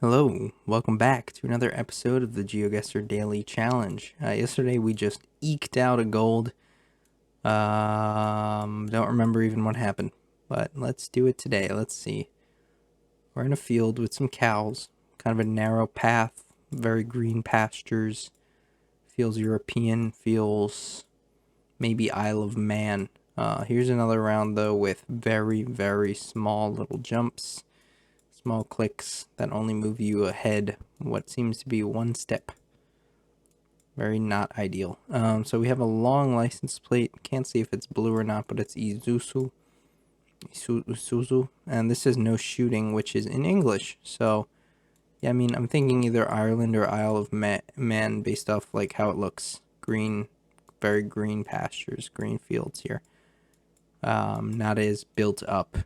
Hello, welcome back to another episode of the Geoguessr Daily Challenge. Yesterday we just eked out a gold. Don't remember even what happened, but let's do it today. Let's see. We're in a field with some cows, kind of a narrow path, very green pastures. Feels European, feels maybe Isle of Man. Here's another round though with very, very small little jumps. Small clicks that only move you ahead what seems to be one step. Very not ideal. So we have a long license plate. Can't see if it's blue or not, but it's Isuzu. And this says no shooting, which is in English. So, yeah, I mean, I'm thinking either Ireland or Isle of Man based off like how it looks. Green, very green pastures, green fields here. Not as built up.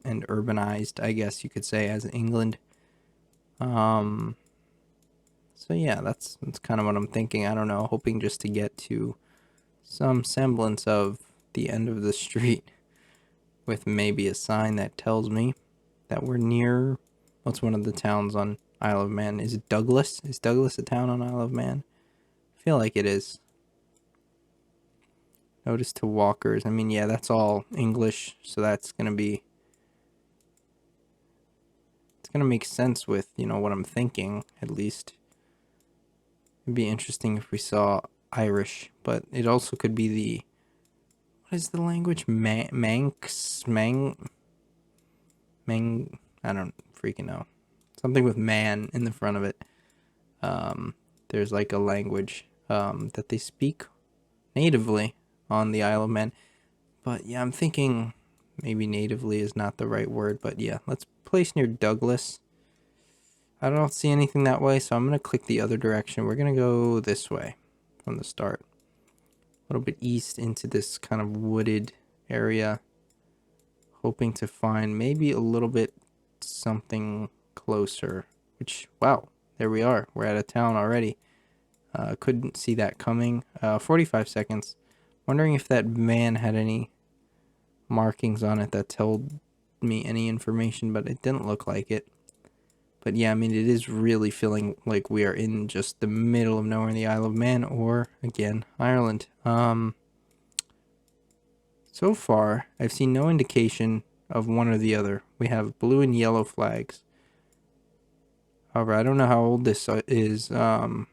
And urbanized, I guess you could say, as England. So yeah, that's kind of what I'm thinking. I don't know, hoping just to get to some semblance of the end of the street with maybe a sign that tells me that we're near. What's one of the towns on Isle of Man? Is it Douglas? Is Douglas a town on Isle of Man? I feel like it is. Notice to walkers. I mean, yeah, that's all English, so that's gonna be. It's gonna make sense with what I'm thinking at least. It'd be interesting if we saw Irish, but it also could be the what is the language? Manx, I don't freaking know. Something with man in the front of it. There's like a language that they speak natively on the Isle of Man. But yeah, I'm thinking maybe natively is not the right word, but yeah, let's place near Douglas. I don't see anything that way, so I'm going to click the other direction. We're going to go this way from the start. A little bit east into this kind of wooded area. Hoping to find maybe a little bit something closer. Which, wow, there we are. We're at a town already. Couldn't see that coming. 45 seconds. Wondering if that man had any markings on it that told me any information, but it didn't look like it. But yeah, I mean, it is really feeling like we are in just the middle of nowhere in the Isle of Man, or, again, Ireland. So far, I've seen no indication of one or the other. We have blue and yellow flags. However, I don't know how old this is. Are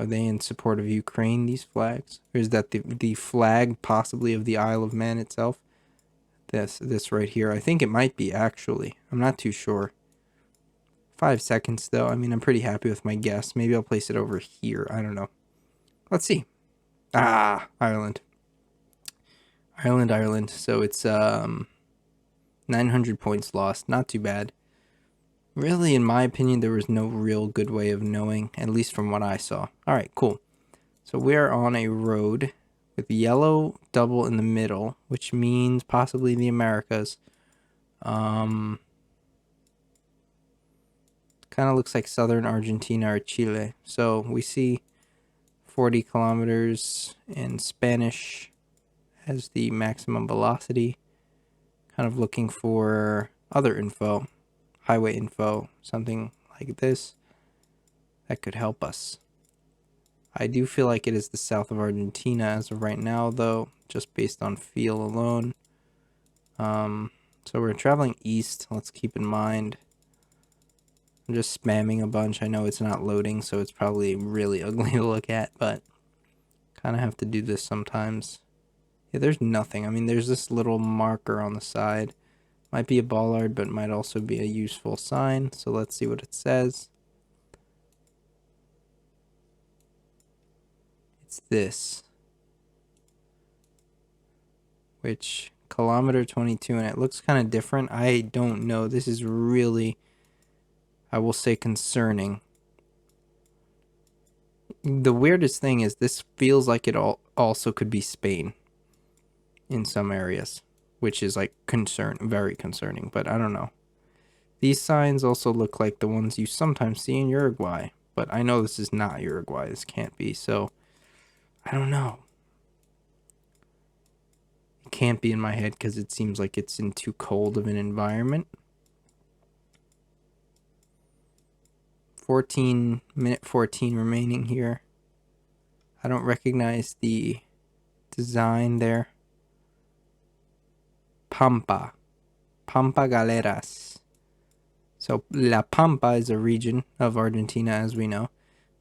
they in support of Ukraine, these flags? Or is that the flag possibly of the Isle of Man itself? This right here. I think it might be, actually. I'm not too sure. 5 seconds, though. I mean, I'm pretty happy with my guess. Maybe I'll place it over here. I don't know. Let's see. Ireland. Ireland. So it's 900 points lost. Not too bad. Really, in my opinion, there was no real good way of knowing, at least from what I saw. All right, cool. So we're on a road with yellow double in the middle, which means possibly the Americas. Kind of looks like southern Argentina or Chile. So we see 40 kilometers in Spanish as the maximum velocity. Kind of looking for other info, highway info, something like this that could help us. I do feel like it is the south of Argentina as of right now, though, just based on feel alone. So we're traveling east. Let's keep in mind. I'm just spamming a bunch. I know it's not loading, so it's probably really ugly to look at, but kind of have to do this sometimes. Yeah, there's nothing. I mean, there's this little marker on the side. Might be a bollard, but might also be a useful sign. So let's see what it says. It's this. Which, kilometer 22, and it looks kind of different. I don't know. This is really, I will say, concerning. The weirdest thing is this feels like it also could be Spain in some areas, which is like very concerning, but I don't know. These signs also look like the ones you sometimes see in Uruguay, but I know this is not Uruguay. This can't be, so I don't know. It can't be in my head because it seems like it's in too cold of an environment. minute 14 remaining here. I don't recognize the design there. Pampa Galeras. So La Pampa is a region of Argentina, as we know,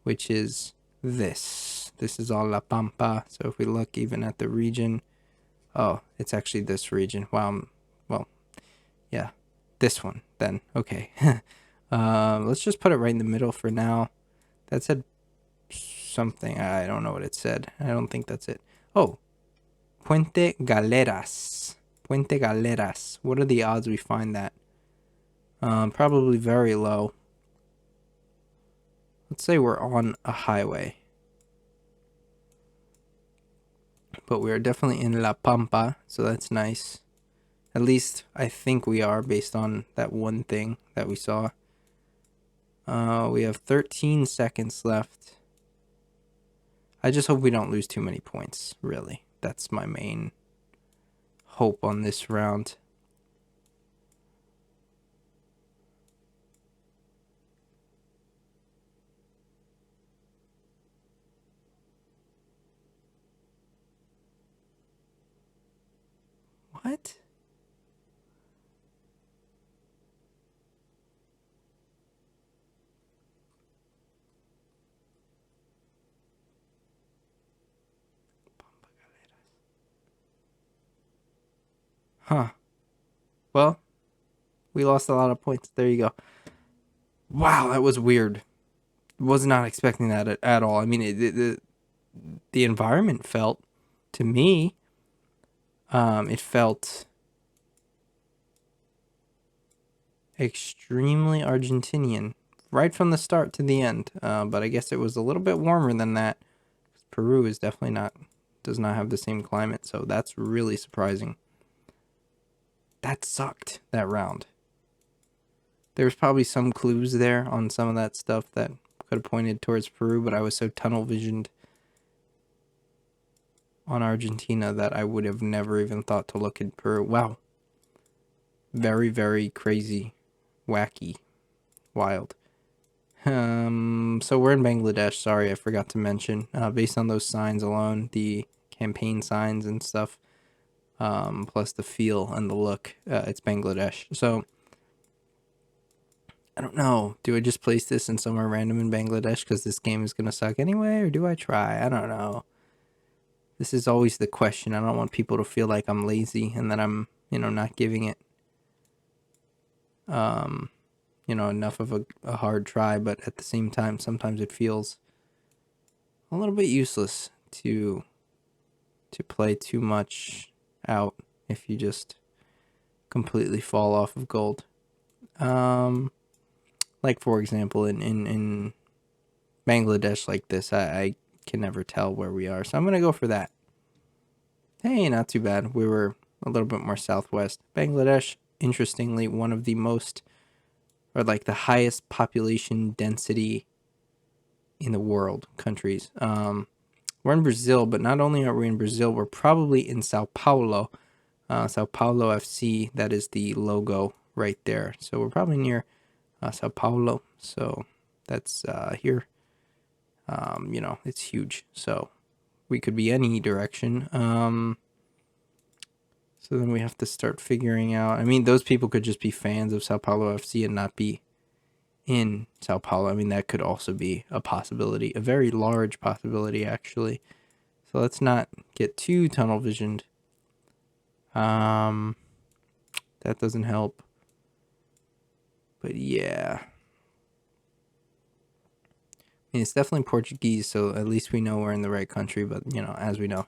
which is this. This is all La Pampa. So if we look even at the region, oh, it's actually this region. Wow. Well, yeah, this one then. Okay. Let's just put it right in the middle for now. That said something. I don't know what it said. I don't think that's it. Oh, Puente Galeras. Puente Galeras. What are the odds we find that? Probably very low. Let's say we're on a highway. But we are definitely in La Pampa, so that's nice. At least I think we are based on that one thing that we saw. We have 13 seconds left. I just hope we don't lose too many points, really. That's my main hope on this round. What? Huh. Well, we lost a lot of points. There you go. Wow, that was weird. Was not expecting that at all. I mean, the environment felt, to me, it felt extremely Argentinian right from the start to the end. But I guess it was a little bit warmer than that. Peru is definitely does not have the same climate, so that's really surprising. That sucked, that round. There's probably some clues there on some of that stuff that could have pointed towards Peru, but I was so tunnel visioned on Argentina that I would have never even thought to look at Peru. Wow. Very, very crazy, wacky, wild. So we're in Bangladesh. Sorry, I forgot to mention. Based on those signs alone, the campaign signs and stuff, plus the feel and the look, it's Bangladesh. So I don't know. Do I just place this in somewhere random in Bangladesh because this game is gonna suck anyway, or do I try? I don't know. This is always the question. I don't want people to feel like I'm lazy and that I'm, not giving it, enough of a hard try. But at the same time, sometimes it feels a little bit useless to play too much out if you just completely fall off of gold. Like for example, in Bangladesh like this, I can never tell where we are, so I'm gonna go for that. Hey, not too bad. We were a little bit more southwest. Bangladesh, interestingly, one of the most, or like the highest population density in the world countries. We're in Brazil, but not only are we in Brazil, we're probably in Sao Paulo. Sao Paulo FC, that is the logo right there. So we're probably near Sao Paulo. So that's here. It's huge. So we could be any direction. So then we have to start figuring out. I mean, those people could just be fans of Sao Paulo FC and not be in Sao Paulo. I mean, that could also be a possibility, a very large possibility, actually. So let's not get too tunnel visioned. That doesn't help. But yeah. I mean, it's definitely Portuguese, so at least we know we're in the right country. But, as we know,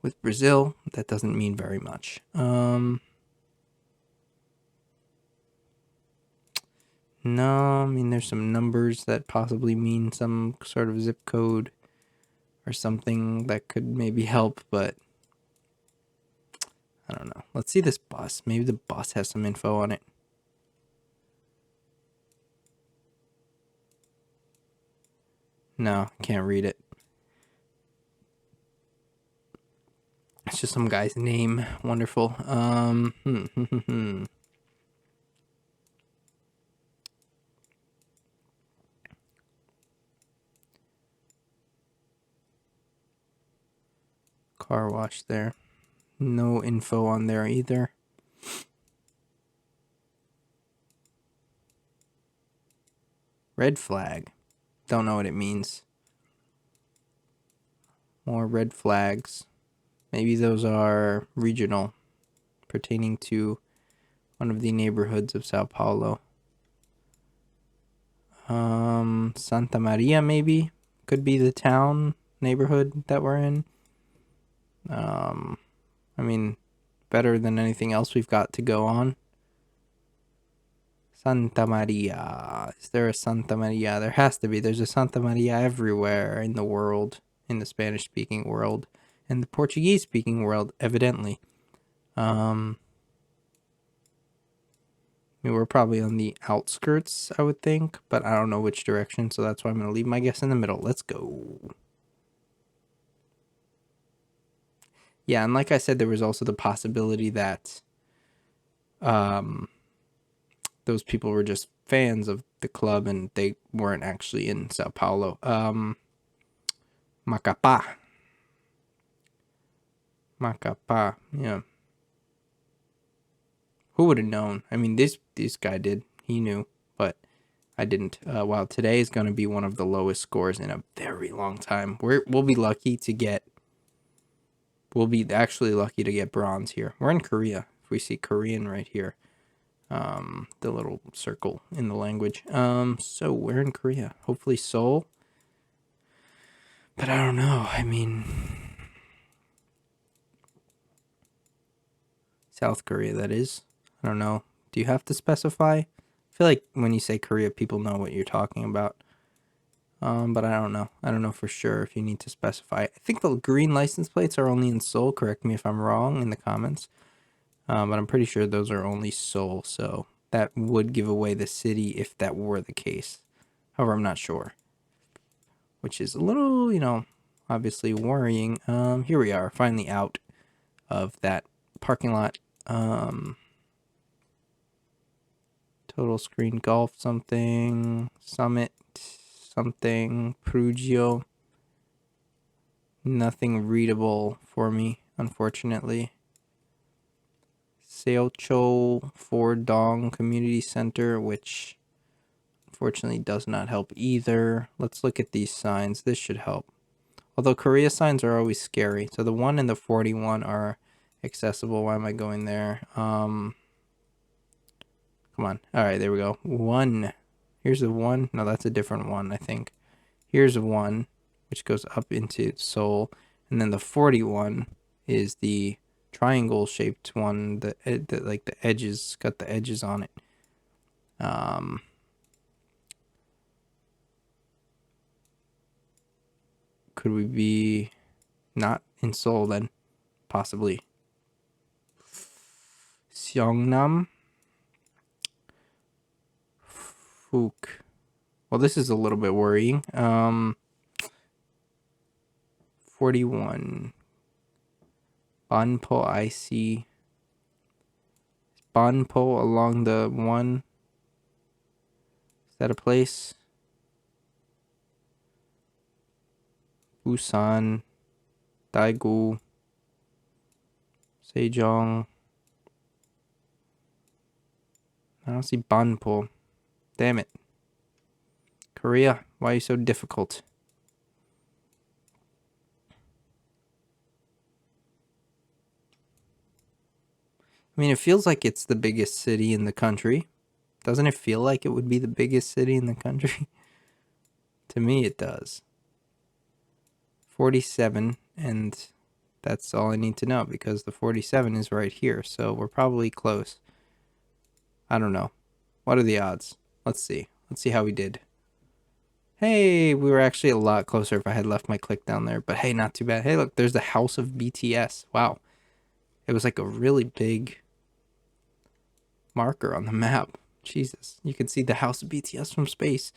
with Brazil, that doesn't mean very much. No, I mean, there's some numbers that possibly mean some sort of zip code or something that could maybe help, but I don't know. Let's see this bus. Maybe the bus has some info on it. No, can't read it. It's just some guy's name. Wonderful. car wash there. No info on there either. Red flag. Don't know what it means. More red flags. Maybe those are regional, pertaining to one of the neighborhoods of Sao Paulo. Santa Maria maybe could be the town neighborhood that we're in. I mean, better than anything else we've got to go on. Santa Maria. Is there a Santa Maria? There has to be. There's a Santa Maria everywhere in the world, in the Spanish-speaking world, and the Portuguese-speaking world, evidently. I mean, we're probably on the outskirts, I would think, but I don't know which direction, so that's why I'm going to leave my guess in the middle. Let's go. Yeah, and like I said, there was also the possibility that those people were just fans of the club and they weren't actually in Sao Paulo. Macapá, yeah. Who would have known? I mean, this guy did. He knew, but I didn't. Wow, today is going to be one of the lowest scores in a very long time. We'll be lucky to get. We'll be actually lucky to get bronze here. We're in Korea. If we see Korean right here, the little circle in the language. So we're in Korea. Hopefully Seoul. But I don't know. I mean, South Korea, that is. I don't know. Do you have to specify? I feel like when you say Korea, people know what you're talking about. But I don't know. I don't know for sure if you need to specify. I think the green license plates are only in Seoul. Correct me if I'm wrong in the comments. But I'm pretty sure those are only Seoul. So that would give away the city if that were the case. However, I'm not sure. Which is a little, obviously worrying. Here we are, finally out of that parking lot. Total screen golf something. Summit something. Perugio. Nothing readable for me, unfortunately. Seocho Ford Dong Community Center, which unfortunately does not help either. Let's look at these signs. This should help. Although Korea signs are always scary. So the 1 and the 41 are accessible. Why am I going there? Come on. All right, there we go. 1. Here's the 1. No, that's a different one, I think. Here's a 1, which goes up into Seoul. And then the 41 is the triangle-shaped one. Like the edges, got the edges on it. Could we be not in Seoul then? Possibly. Seongnam. Fook. Well, this is a little bit worrying. 41. Banpo, I see. Banpo along the 1. Is that a place? Busan. Daegu. Sejong. I don't see Banpo. Damn it. Korea, why are you so difficult? I mean, it feels like it's the biggest city in the country. Doesn't it feel like it would be the biggest city in the country? To me, it does. 47, and that's all I need to know because the 47 is right here, so we're probably close. I don't know. What are the odds? Let's see. Let's see how we did. Hey, we were actually a lot closer if I had left my click down there, but hey, not too bad. Hey, look, there's the house of BTS. Wow. It was like a really big marker on the map. Jesus, you can see the house of BTS from space.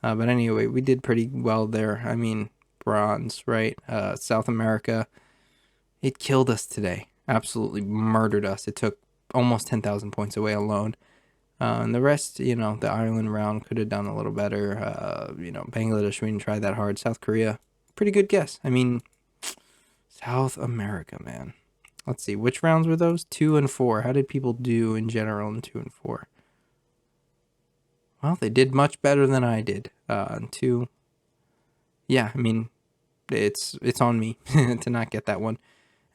But anyway, we did pretty well there. I mean, bronze, right? South America, it killed us today. Absolutely murdered us. It took almost 10,000 points away alone. And the rest, the Ireland round could have done a little better. Bangladesh, we didn't try that hard. South Korea, pretty good guess. I mean, South America, man. Let's see, which rounds were those? 2 and 4. How did people do in general in 2 and 4? Well, they did much better than I did. 2. Yeah, I mean, it's on me to not get that one.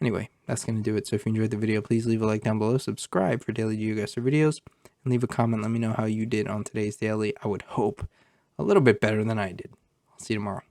Anyway, that's going to do it. So if you enjoyed the video, please leave a like down below, subscribe for daily Geoguessr videos, and leave a comment. Let me know how you did on today's daily. I would hope a little bit better than I did. I'll see you tomorrow.